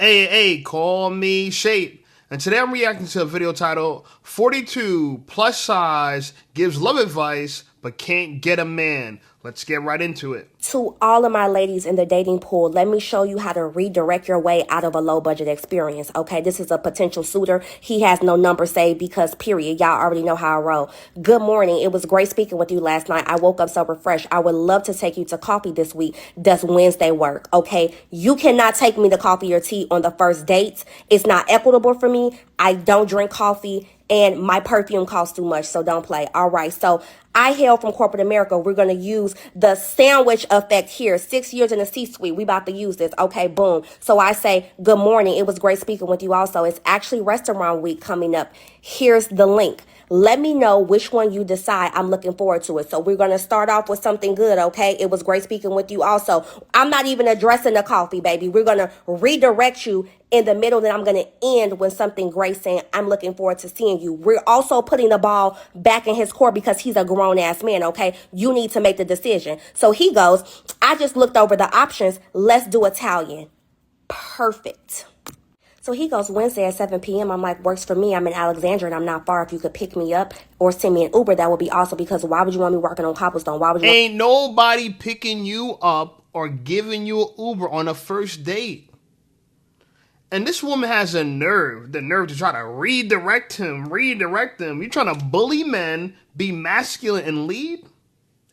Hey, call me Shape. And today I'm reacting to a video titled 42 plus size gives love advice but can't get a man. Let's get right into it. To all of my ladies in the dating pool, let me show you how to redirect your way out of a low budget experience. Okay, this is a potential suitor. He has no number saved because period. Y'all already know how I roll. Good morning. It was great speaking with you last night. I woke up so refreshed. I would love to take you to coffee this week. Does Wednesday work? Okay, you cannot take me to coffee or tea on the first dates. It's not equitable for me. I don't drink coffee. And my perfume costs too much, so don't play. All right, so I hail from corporate America. We're going to use the sandwich effect here. 6 years in the C-suite. We about to use this. Okay, boom. So I say, good morning. It was great speaking with you also. It's actually restaurant week coming up. Here's the link. Let me know which one you decide. I'm looking forward to it. So we're going to start off with something good, okay? It was great speaking with you also. I'm not even addressing the coffee, baby. We're going to redirect you in the middle, then I'm going to end with something great saying, I'm looking forward to seeing you. We're also putting the ball back in his court because he's a grown-ass man, okay? You need to make the decision. So he goes, I just looked over the options. Let's do Italian. Perfect. So he goes, Wednesday at 7 p.m. I'm like, works for me. I'm in Alexandria and I'm not far. If you could pick me up or send me an Uber, that would be awesome because why would you want me working on cobblestone? Why would you Ain't nobody picking you up or giving you an Uber on a first date. And this woman has the nerve to try to redirect him. You're trying to bully men, be masculine and lead?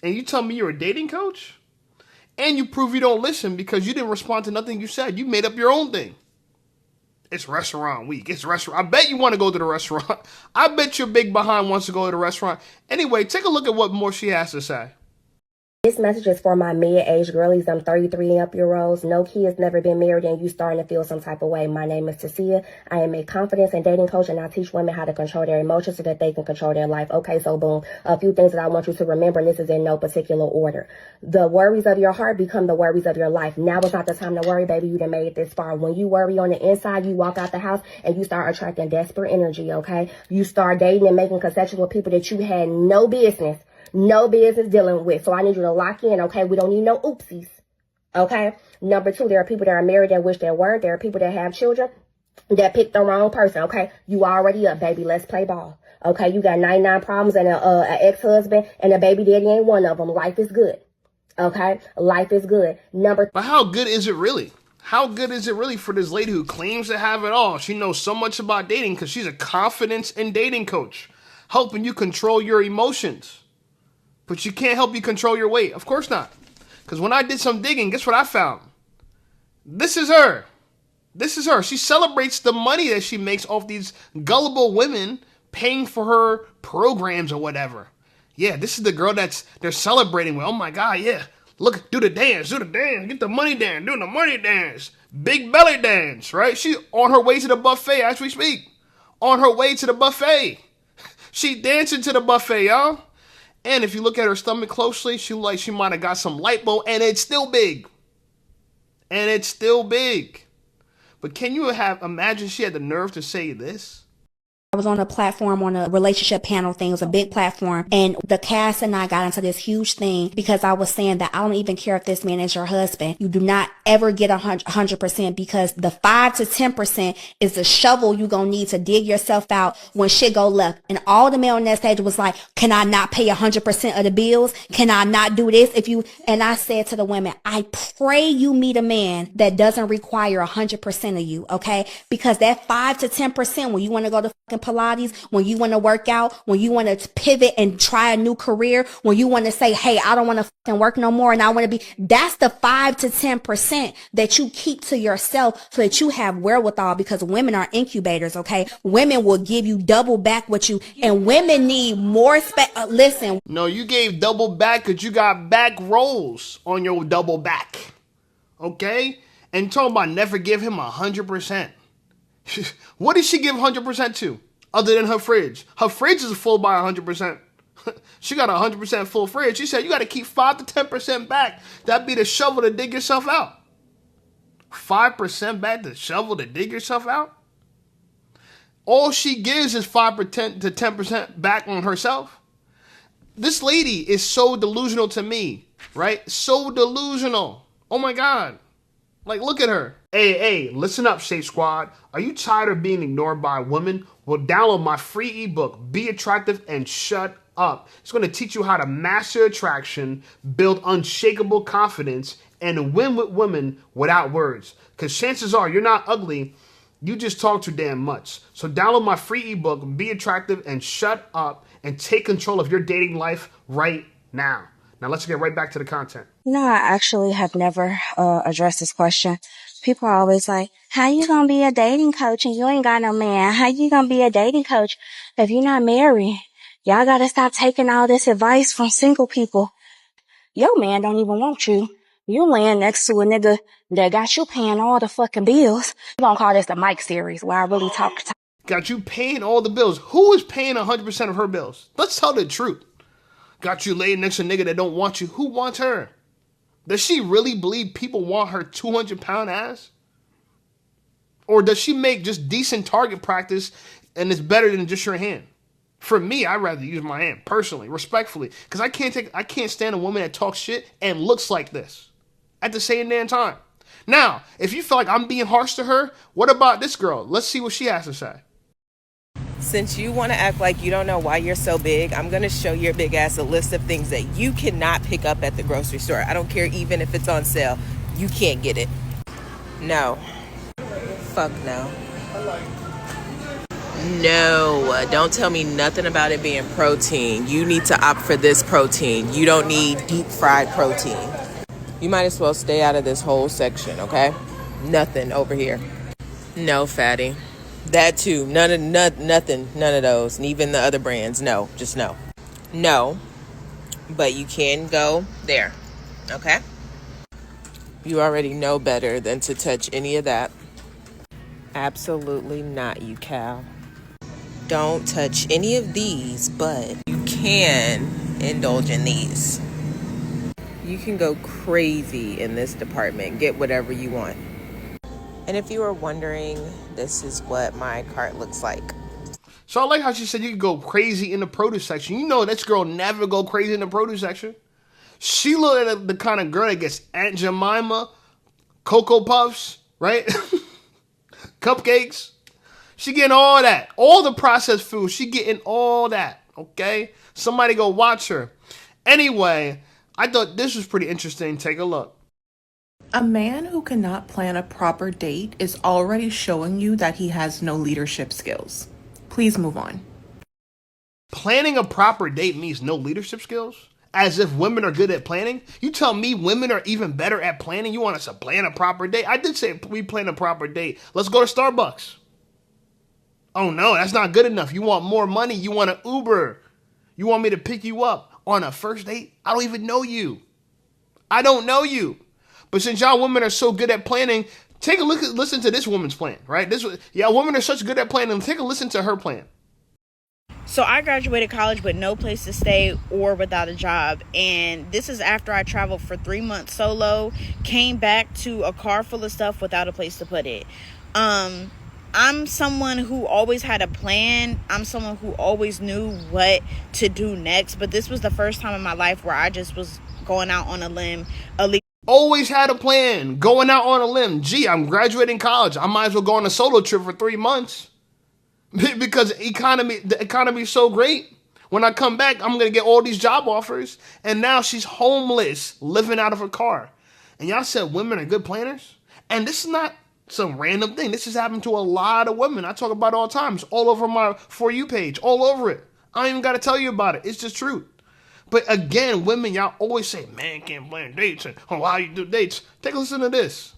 And you tell me you're a dating coach? And you prove you don't listen because you didn't respond to nothing you said. You made up your own thing. It's restaurant week. I bet you want to go to the restaurant. I bet your big behind wants to go to the restaurant. Anyway, take a look at what more she has to say. This message is for my mid-age girlies. I'm 33 up-year-olds. No kids, never been married, and you starting to feel some type of way. My name is Tasia. I am a confidence and dating coach, and I teach women how to control their emotions so that they can control their life. Okay, so boom. A few things that I want you to remember, and this is in no particular order. The worries of your heart become the worries of your life. Now is not the time to worry, baby. You done made it this far. When you worry on the inside, you walk out the house, and you start attracting desperate energy, okay? You start dating and making concessions with people that you had no business dealing with. So I need you to lock in, okay? We don't need no oopsies, okay? Number two, there are people that are married that wish they weren't. There are people that have children that picked the wrong person, okay? You already up, baby. Let's play ball, okay? You got 99 problems and an ex-husband and a baby daddy ain't one of them. Life is good, okay? Life is good. But how good is it really? How good is it really for this lady who claims to have it all? She knows so much about dating because she's a confidence and dating coach, helping you control your emotions. But she can't help you control your weight. Of course not. Because when I did some digging, guess what I found? This is her. She celebrates the money that she makes off these gullible women paying for her programs or whatever. Yeah, this is the girl they're celebrating with. Oh my God, yeah. Look, do the dance. Get the money dance. Do the money dance. Big belly dance, right? She's on her way to the buffet as we speak. On her way to the buffet. She dancing to the buffet, y'all. And if you look at her stomach closely, she might have got some lipo, and it's still big. But can you imagine she had the nerve to say this? I was on a platform on a relationship panel thing. It was a big platform. And the cast and I got into this huge thing because I was saying that I don't even care if this man is your husband. You do not ever get 100% because the 5 to 10% is the shovel you're going to need to dig yourself out when shit go left. And all the men on that stage was like, can I not pay 100% of the bills? Can I not do this? And I said to the women, I pray you meet a man that doesn't require 100% of you. Okay. Because that 5 to 10%, when you want to go to Pilates, when you want to work out, when you want to pivot and try a new career, when you want to say, hey, I don't want to work no more and I want to that's the 5 to 10% that you keep to yourself so that you have wherewithal, because women are incubators, okay? Women will give you double back what you, and women need more listen. No, you gave double back because you got back rolls on your double back, okay? And talking about never give him 100%. What did she give 100% to? Other than her fridge. Her fridge is full by 100%. She got a 100% full fridge. She said you got to keep 5 to 10% back. That'd be the shovel to dig yourself out. 5% back to shovel to dig yourself out? All she gives is 5% to 10% back on herself. This lady is so delusional to me, right? So delusional. Oh my God. Like, look at her. Hey, listen up, Shape Squad. Are you tired of being ignored by women? Well, download my free ebook, Be Attractive and Shut Up. It's going to teach you how to master attraction, build unshakable confidence, and win with women without words. Because chances are you're not ugly, you just talk too damn much. So download my free ebook, Be Attractive and Shut Up, and take control of your dating life right now. Now let's get right back to the content. I actually have never addressed this question. People are always like, how you gonna be a dating coach and you ain't got no man? How you gonna be a dating coach if you're not married? Y'all gotta stop taking all this advice from single people. Your man don't even want you. You laying next to a nigga that got you paying all the fucking bills. We're gonna call this the Mike series where I really talk. Got you paying all the bills. Who is paying 100% of her bills? Let's tell the truth. Got you laying next to a nigga that don't want you. Who wants her? Does she really believe people want her 200-pound ass? Or does she make just decent target practice and it's better than just your hand? For me, I'd rather use my hand, personally, respectfully. Because I can't stand a woman that talks shit and looks like this at the same damn time. Now, if you feel like I'm being harsh to her, what about this girl? Let's see what she has to say. Since you want to act like you don't know why you're so big, I'm going to show your big ass a list of things that you cannot pick up at the grocery store. I don't care even if it's on sale. You can't get it. No. Fuck no. No, don't tell me nothing about it being protein. You need to opt for this protein. You don't need deep fried protein. You might as well stay out of this whole section, okay? Nothing over here. No, fatty. That too. Nothing. None of those. And even the other brands. No. Just no. No. But you can go there. Okay? You already know better than to touch any of that. Absolutely not, you cow. Don't touch any of these, but you can indulge in these. You can go crazy in this department. Get whatever you want. And if you are wondering, this is what my cart looks like. So I like how she said you can go crazy in the produce section. You know this girl never go crazy in the produce section. She looked at the kind of girl that gets Aunt Jemima, Cocoa Puffs, right? Cupcakes. She getting all that. All the processed food. She getting all that. Okay? Somebody go watch her. Anyway, I thought this was pretty interesting. Take a look. A man who cannot plan a proper date is already showing you that he has no leadership skills. Please move on. Planning a proper date means no leadership skills? As if women are good at planning? You tell me women are even better at planning? You want us to plan a proper date? I did say we plan a proper date. Let's go to Starbucks. Oh no, that's not good enough. You want more money? You want an Uber? You want me to pick you up on a first date? I don't even know you. I don't know you. But since y'all women are so good at planning, take a look listen to this woman's plan, right? Women are such good at planning. Take a listen to her plan. So I graduated college with no place to stay or without a job. And this is after I traveled for 3 months solo, came back to a car full of stuff without a place to put it. I'm someone who always had a plan. I'm someone who always knew what to do next. But this was the first time in my life where I just was going out on a limb. Always had a plan. Going out on a limb. Gee, I'm graduating college. I might as well go on a solo trip for 3 months. Because the economy is so great. When I come back, I'm going to get all these job offers. And now she's homeless, living out of her car. And y'all said women are good planners? And this is not some random thing. This has happened to a lot of women. I talk about it all the time. It's all over my For You page. All over it. I don't even got to tell you about it. It's just truth. But again, women, y'all always say, man can't plan dates. And how you do dates. Take a listen to this.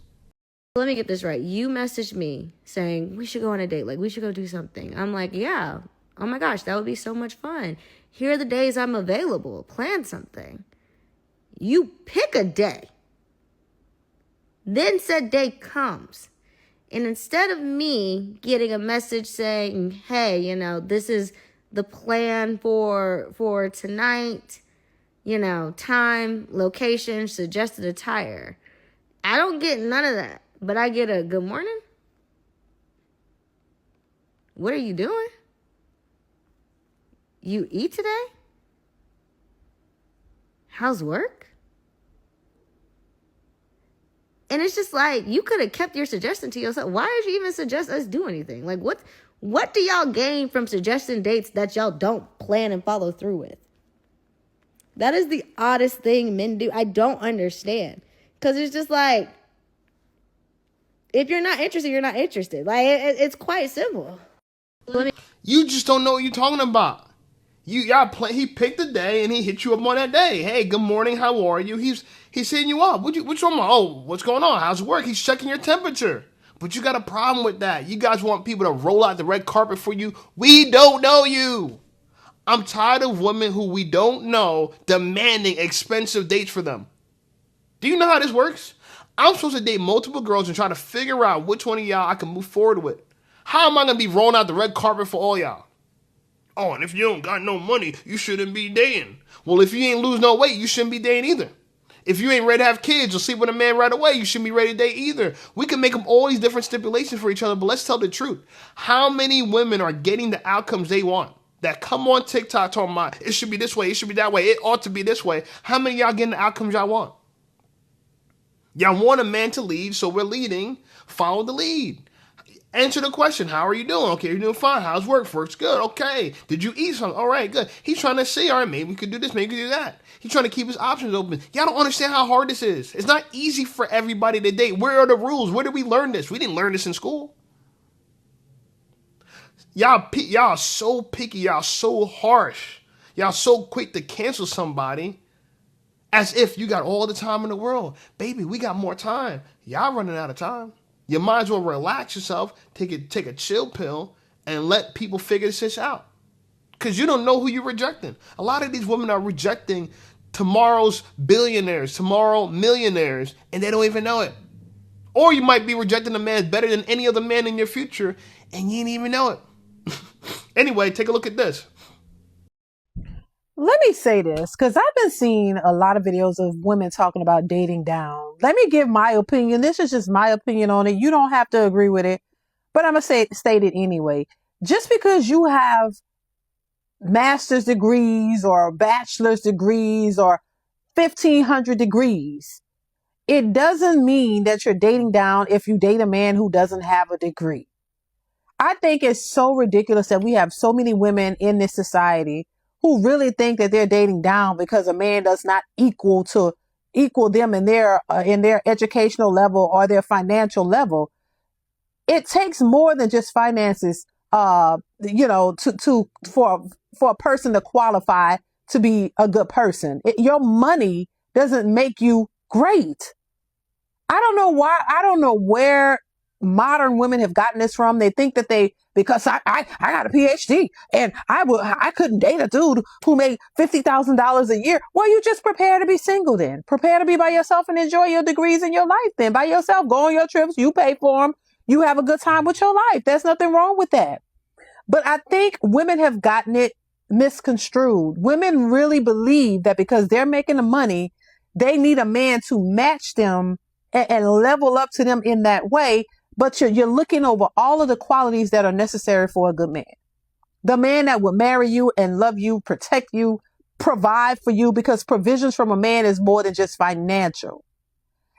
Let me get this right. You messaged me saying we should go on a date. Like, we should go do something. I'm like, yeah. Oh my gosh, that would be so much fun. Here are the days I'm available. Plan something. You pick a day. Then said day comes. And instead of me getting a message saying, hey, this is the plan for tonight, time, location, suggested attire. I don't get none of that, but I get a good morning. What are you doing? You eat today? How's work? And it's just like, you could have kept your suggestion to yourself. Why did you even suggest us do anything? Like, what do y'all gain from suggesting dates that y'all don't plan and follow through with? That is the oddest thing men do. I don't understand. Because it's just like, if you're not interested, you're not interested. Like, it's quite simple. You just don't know what you're talking about. He picked a day and he hit you up on that day. Hey, good morning, how are you? He's hitting you up. What's wrong? Oh, what's going on? How's work? He's checking your temperature. But you got a problem with that. You guys want people to roll out the red carpet for you. We don't know you. I'm tired of women who we don't know demanding expensive dates for them. Do you know how this works? I'm supposed to date multiple girls and try to figure out which one of y'all I can move forward with. How am I going to be rolling out the red carpet for all y'all? Oh, and if you don't got no money, you shouldn't be dating. Well, if you ain't lose no weight, you shouldn't be dating either. If you ain't ready to have kids or sleep with a man right away, you shouldn't be ready to date either. We can make up all these different stipulations for each other, but let's tell the truth. How many women are getting the outcomes they want? That come on TikTok talking about, it should be this way, it should be that way, it ought to be this way. How many of y'all getting the outcomes y'all want? Y'all want a man to lead, so we're leading. Follow the lead. Answer the question. How are you doing? Okay, you're doing fine. How's work? Work's good. Okay. Did you eat something? All right, good. He's trying to see, all right, maybe we could do this, maybe we could do that. He's trying to keep his options open. Y'all don't understand how hard this is. It's not easy for everybody to date. Where are the rules? Where did we learn this? We didn't learn this in school. Y'all so picky. Y'all so harsh. Y'all so quick to cancel somebody as if you got all the time in the world. Baby, we got more time. Y'all running out of time. You might as well relax yourself, take a chill pill, and let people figure this out. Because you don't know who you're rejecting. A lot of these women are rejecting tomorrow's billionaires, tomorrow millionaires, and they don't even know it. Or you might be rejecting a man better than any other man in your future, and you didn't even know it. Anyway, take a look at this. Let me say this, because I've been seeing a lot of videos of women talking about dating down. Let me give my opinion. This is just my opinion on it. You don't have to agree with it, but I'm going to state it anyway. Just because you have master's degrees or bachelor's degrees or 1,500 degrees, it doesn't mean that you're dating down if you date a man who doesn't have a degree. I think it's so ridiculous that we have so many women in this society who really think that they're dating down because a man does not equal them in their educational level or their financial level. It takes more than just finances, for a person to qualify to be a good person. Your money doesn't make you great. I don't know why. I don't know where modern women have gotten this from. They think that because I got a PhD and I couldn't date a dude who made $50,000 a year. Well, you just prepare to be single then. Prepare to be by yourself and enjoy your degrees in your life then. By yourself, go on your trips, you pay for them, you have a good time with your life. There's nothing wrong with that. But I think women have gotten it misconstrued. Women really believe that because they're making the money, they need a man to match them and level up to them in that way. But you're looking over all of the qualities that are necessary for a good man. The man that will marry you and love you, protect you, provide for you, because provisions from a man is more than just financial.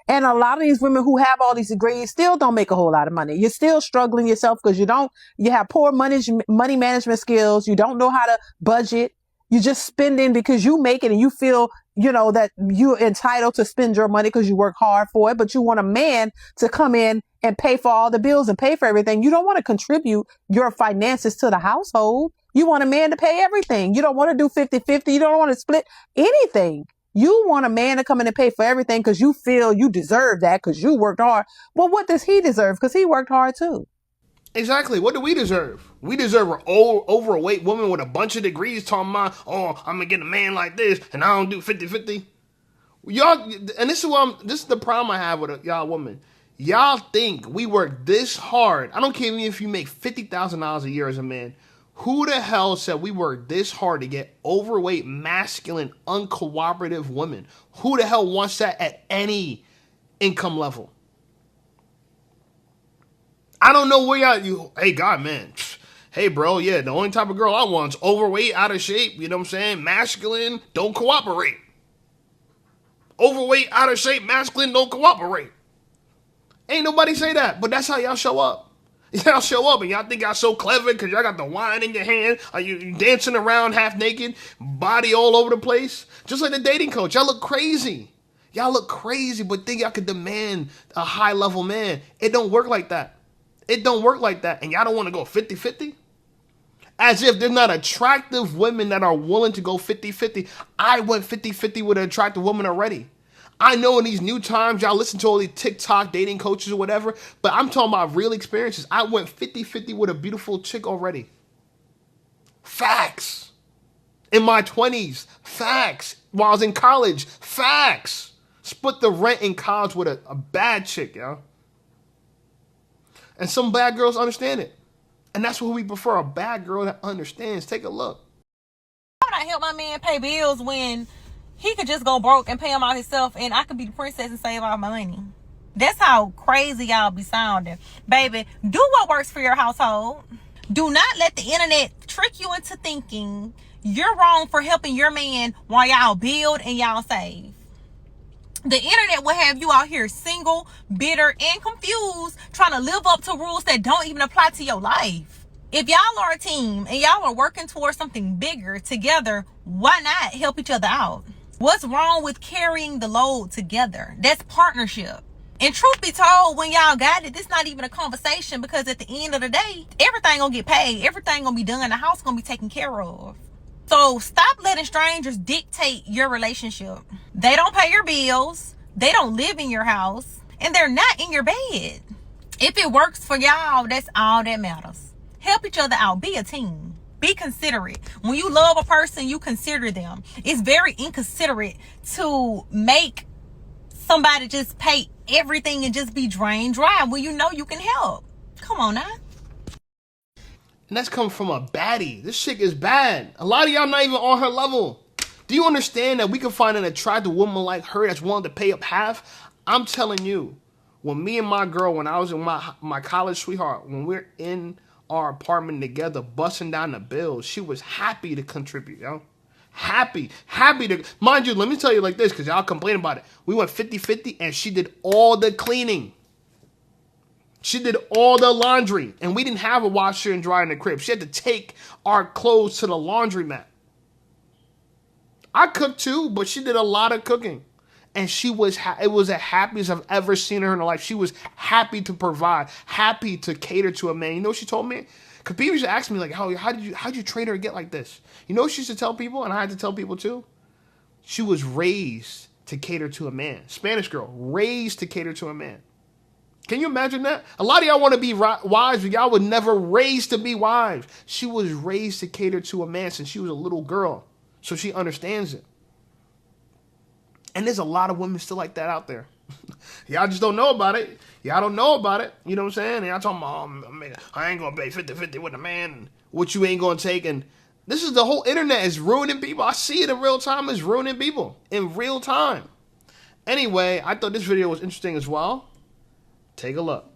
And a lot of these women who have all these degrees still don't make a whole lot of money. You're still struggling yourself because you have poor money management skills. You don't know how to budget. You're just spending because you make it and you feel, that you're entitled to spend your money because you work hard for it. But you want a man to come in and pay for all the bills and pay for everything. You don't want to contribute your finances to the household. You want a man to pay everything. You don't want to do 50-50. You don't want to split anything. You want a man to come in and pay for everything because you feel you deserve that because you worked hard. Well, what does he deserve? Because he worked hard too. Exactly. What do we deserve? We deserve an old, overweight woman with a bunch of degrees talking about, oh, I'm going to get a man like this and I don't do 50-50. Y'all, and this is the problem I have with y'all women. Y'all think we work this hard. I don't care even if you make $50,000 a year as a man. Who the hell said we work this hard to get overweight, masculine, uncooperative women? Who the hell wants that at any income level? I don't know where hey, God, man. Hey, bro, yeah, the only type of girl I want is overweight, out of shape, you know what I'm saying? Masculine, don't cooperate. Overweight, out of shape, masculine, don't cooperate. Ain't nobody say that, but that's how y'all show up. Y'all show up and y'all think y'all so clever because y'all got the wine in your hand. Are you dancing around half naked, body all over the place? Just like the dating coach. Y'all look crazy. Y'all look crazy, but think y'all could demand a high level man. It don't work like that. It don't work like that. And y'all don't want to go 50-50? As if there's not attractive women that are willing to go 50-50. I went 50-50 with an attractive woman already. I know in these new times, y'all listen to all these TikTok dating coaches or whatever, but I'm talking about real experiences. I went 50-50 with a beautiful chick already. Facts. In my 20s, facts. While I was in college, facts. Split the rent in college with a bad chick, yo. And some bad girls understand it. And that's what we prefer, a bad girl that understands. Take a look. Why would I help my man pay bills when he could just go broke and pay them all himself and I could be the princess and save all my money? That's how crazy y'all be sounding. Baby, do what works for your household. Do not let the internet trick you into thinking you're wrong for helping your man while y'all build and y'all save. The internet will have you out here single, bitter, and confused, trying to live up to rules that don't even apply to your life. If y'all are a team and y'all are working towards something bigger together, why not help each other out? What's wrong with carrying the load together? That's partnership. And truth be told, when y'all got it, this not even a conversation, because at the end of the day, everything gonna get paid. Everything gonna be done. The house gonna be taken care of. So stop letting strangers dictate your relationship. They don't pay your bills. They don't live in your house. And they're not in your bed. If it works for y'all, that's all that matters. Help each other out. Be a team. Be considerate. When you love a person, you consider them. It's very inconsiderate to make somebody just pay everything and just be drained dry when you know you can help. Come on now. And that's coming from a baddie. This chick is bad. A lot of y'all not even on her level. Do you understand that we can find an attractive woman like her that's willing to pay up half? I'm telling you, when me and my girl, when I was in my college sweetheart, when we're in our apartment together, busting down the bills, she was happy to contribute, yo. Happy to, mind you, let me tell you like this, because y'all complain about it. We went 50-50 and she did all the cleaning. She did all the laundry, and we didn't have a washer and dryer in the crib. She had to take our clothes to the laundromat. I cooked too, but she did a lot of cooking. And she was, it was the happiest I've ever seen her in her life. She was happy to provide, happy to cater to a man. You know what she told me? Because people used to ask me, like, how'd you train her to get like this? You know what she used to tell people, and I had to tell people too? She was raised to cater to a man. Spanish girl, raised to cater to a man. Can you imagine that? A lot of y'all want to be wives, but y'all were never raised to be wives. She was raised to cater to a man since she was a little girl. So she understands it. And there's a lot of women still like that out there. Y'all just don't know about it. Y'all don't know about it. You know what I'm saying? And y'all talking about, I ain't going to pay 50-50 with a man. And what you ain't going to take. And this is the whole internet is ruining people. I see it in real time. It's ruining people in real time. Anyway, I thought this video was interesting as well. Take a look.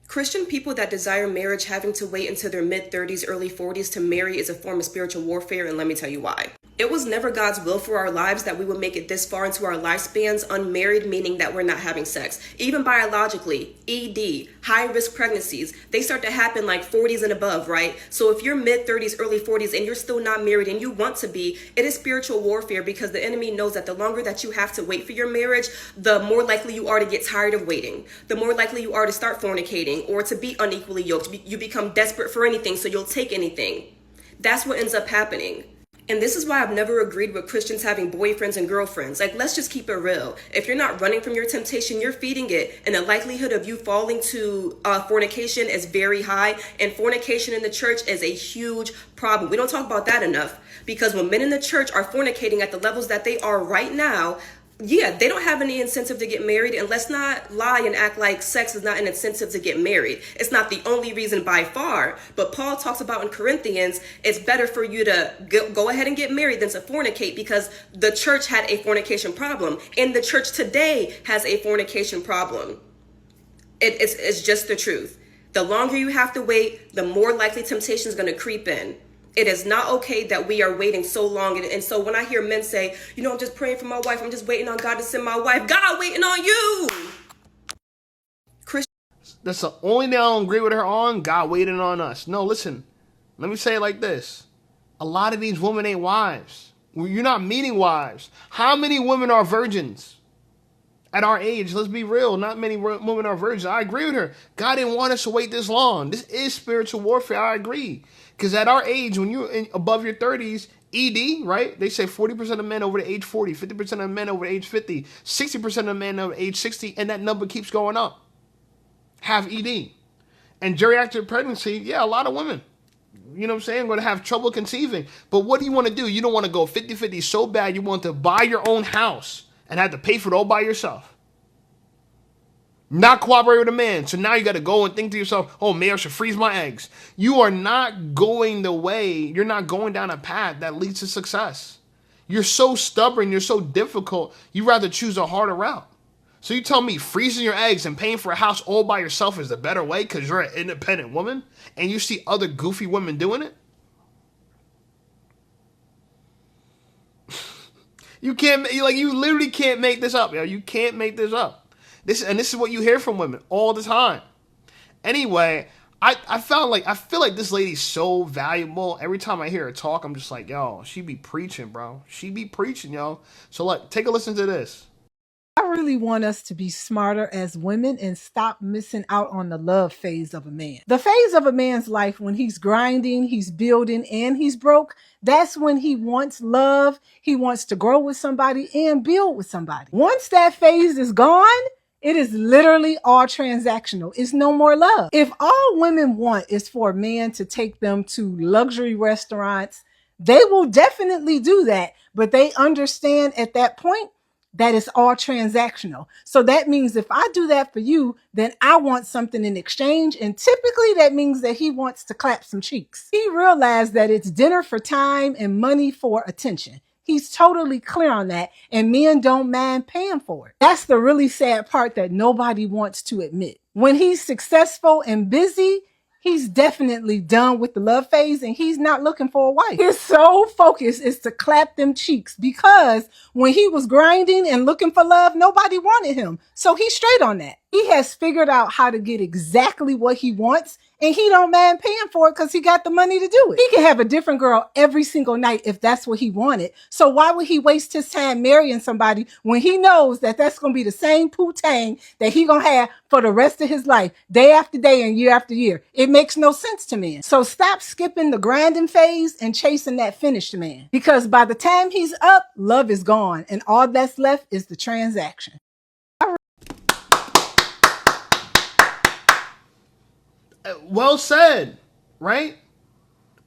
Christian people that desire marriage having to wait until their mid-30s, early 40s to marry is a form of spiritual warfare, and let me tell you why. It was never God's will for our lives that we would make it this far into our lifespans unmarried, meaning that we're not having sex. Even biologically, ED, high-risk pregnancies, they start to happen like 40s and above, right? So if you're mid-30s, early 40s, and you're still not married and you want to be, it is spiritual warfare, because the enemy knows that the longer that you have to wait for your marriage, the more likely you are to get tired of waiting. The more likely you are to start fornicating or to be unequally yoked. You become desperate for anything, so you'll take anything. That's what ends up happening. And this is why I've never agreed with Christians having boyfriends and girlfriends. Like, let's just keep it real. If you're not running from your temptation, you're feeding it. And the likelihood of you falling to fornication is very high. And fornication in the church is a huge problem. We don't talk about that enough, because when men in the church are fornicating at the levels that they are right now, yeah, they don't have any incentive to get married. And let's not lie and act like sex is not an incentive to get married. It's not the only reason by far. But Paul talks about in Corinthians, it's better for you to go ahead and get married than to fornicate, because the church had a fornication problem. And the church today has a fornication problem. It's just the truth. The longer you have to wait, the more likely temptation is going to creep in. It is not okay that we are waiting so long. And so when I hear men say, I'm just praying for my wife, I'm just waiting on God to send my wife, God waiting on you. That's the only thing I don't agree with her on. God waiting on us. No, listen. Let me say it like this. A lot of these women ain't wives. You're not meeting wives. How many women are virgins? At our age, let's be real, not many women are virgins. I agree with her. God didn't want us to wait this long. This is spiritual warfare. I agree. Because at our age, when you're above your 30s, ED, right? They say 40% of men over the age 40, 50% of men over the age 50, 60% of men over age 60, and that number keeps going up. Have ED. And geriatric pregnancy, yeah, a lot of women. You know what I'm saying? Going to have trouble conceiving. But what do you want to do? You don't want to go 50-50 so bad you want to buy your own house and have to pay for it all by yourself. Not cooperate with a man. So now you got to go and think to yourself, oh, maybe I should freeze my eggs. You are not going the way, you're not going down a path that leads to success. You're so stubborn, you're so difficult, you rather choose a harder route. So you tell me freezing your eggs and paying for a house all by yourself is the better way because you're an independent woman and you see other goofy women doing it? You literally can't make this up, yo. You can't make this up. This is what you hear from women all the time. Anyway, I feel like this lady's so valuable. Every time I hear her talk, I'm just like, yo, she be preaching, bro. She be preaching, yo. So look, take a listen to this. I really want us to be smarter as women and stop missing out on the love phase of a man. The phase of a man's life when he's grinding, he's building, and he's broke, that's when he wants love, he wants to grow with somebody and build with somebody. Once that phase is gone, it is literally all transactional. It's no more love. If all women want is for a man to take them to luxury restaurants, they will definitely do that. But they understand at that point that is all transactional. So that means if I do that for you, then I want something in exchange. And typically that means that he wants to clap some cheeks. He realized that it's dinner for time and money for attention. He's totally clear on that, and men don't mind paying for it. That's the really sad part that nobody wants to admit. When he's successful and busy, he's definitely done with the love phase and he's not looking for a wife. His sole focus is to clap them cheeks because when he was grinding and looking for love, nobody wanted him. So he's straight on that. He has figured out how to get exactly what he wants and he don't mind paying for it because he got the money to do it. He can have a different girl every single night if that's what he wanted. So why would he waste his time marrying somebody when he knows that that's going to be the same poo-tang that he going to have for the rest of his life, day after day and year after year? It makes no sense to me. So stop skipping the grinding phase and chasing that finished man. Because by the time he's up, love is gone and all that's left is the transaction. Well said, right?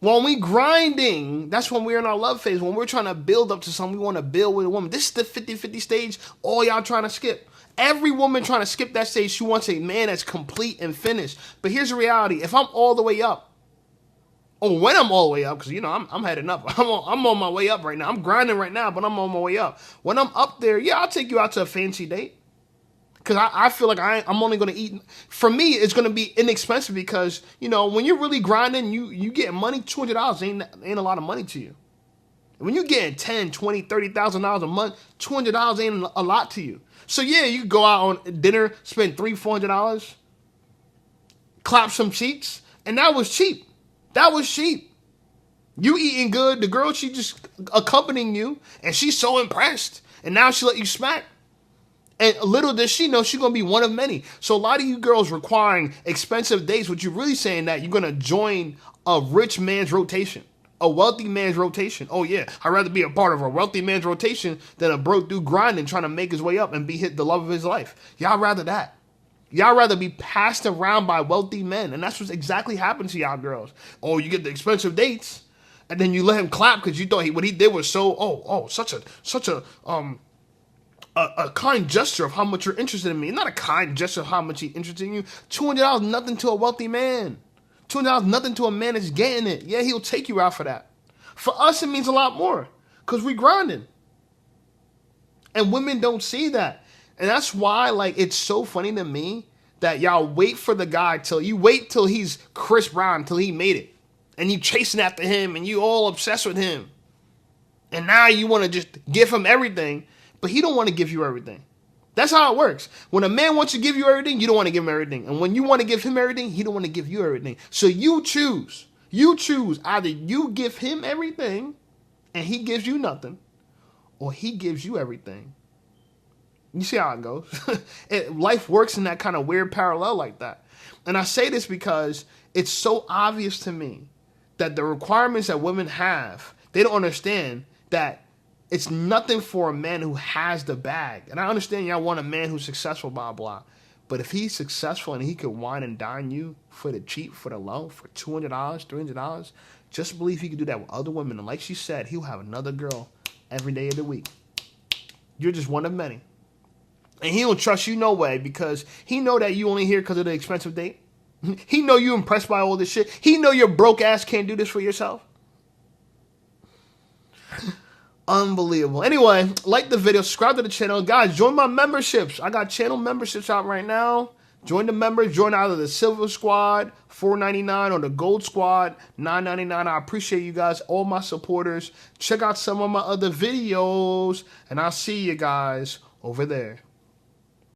When we grinding, that's when we're in our love phase. When we're trying to build up to something, we want to build with a woman. This is the 50-50 stage, all y'all trying to skip. Every woman trying to skip that stage, she wants a man that's complete and finished. But here's the reality. If I'm all the way up, or when I'm all the way up, because, you know, I'm heading up. I'm on my way up right now. I'm grinding right now, but I'm on my way up. When I'm up there, yeah, I'll take you out to a fancy date. Because I feel like I'm only going to eat. For me, it's going to be inexpensive because, you know, when you're really grinding, you getting money, $200 ain't a lot of money to you. When you're getting $10,000, $20,000, $30,000 a month, $200 ain't a lot to you. So, yeah, you can go out on dinner, spend $300, $400, clap some cheeks, and that was cheap. That was cheap. You eating good, the girl, she just accompanying you, and she's so impressed. And now she let you smack. And little does she know she's going to be one of many. So a lot of you girls requiring expensive dates, what you're really saying that you're going to join a rich man's rotation, a wealthy man's rotation. Oh yeah, I'd rather be a part of a wealthy man's rotation than a broke dude grinding, trying to make his way up and be the love of his life. Y'all rather that. Y'all rather be passed around by wealthy men. And that's what's exactly happened to y'all girls. Oh, you get the expensive dates and then you let him clap because you thought what he did was so, such a kind gesture of how much you're interested in me. Not a kind gesture of how much he's interested in you. $200 nothing to a wealthy man. $200 nothing to a man that's getting it. Yeah, he'll take you out for that. For us, it means a lot more because we grinding. And women don't see that. And that's why, like, it's so funny to me that y'all wait for the guy till he's Chris Brown, till he made it. And you chasing after him and you all obsessed with him. And now you want to just give him everything. But he don't want to give you everything. That's how it works. When a man wants to give you everything, you don't want to give him everything. And when you want to give him everything, he don't want to give you everything. So you choose. You choose. Either you give him everything and he gives you nothing, or he gives you everything. You see how it goes? Life works in that kind of weird parallel like that. And I say this because it's so obvious to me that the requirements that women have, they don't understand that it's nothing for a man who has the bag. And I understand y'all want a man who's successful, blah, blah. But if he's successful and he could wine and dine you for the cheap, for the low, for $200, $300, just believe he could do that with other women. And like she said, he'll have another girl every day of the week. You're just one of many. And he don't trust you no way because he know that you only here because of the expensive date. He know you impressed by all this shit. He know your broke ass can't do this for yourself. Unbelievable. Anyway, like the video, subscribe to the channel. Guys, join my memberships. I got channel memberships out right now. Join the members. Join either the Silver Squad, $4.99, or the Gold Squad, $9.99. I appreciate you guys, all my supporters. Check out some of my other videos, and I'll see you guys over there.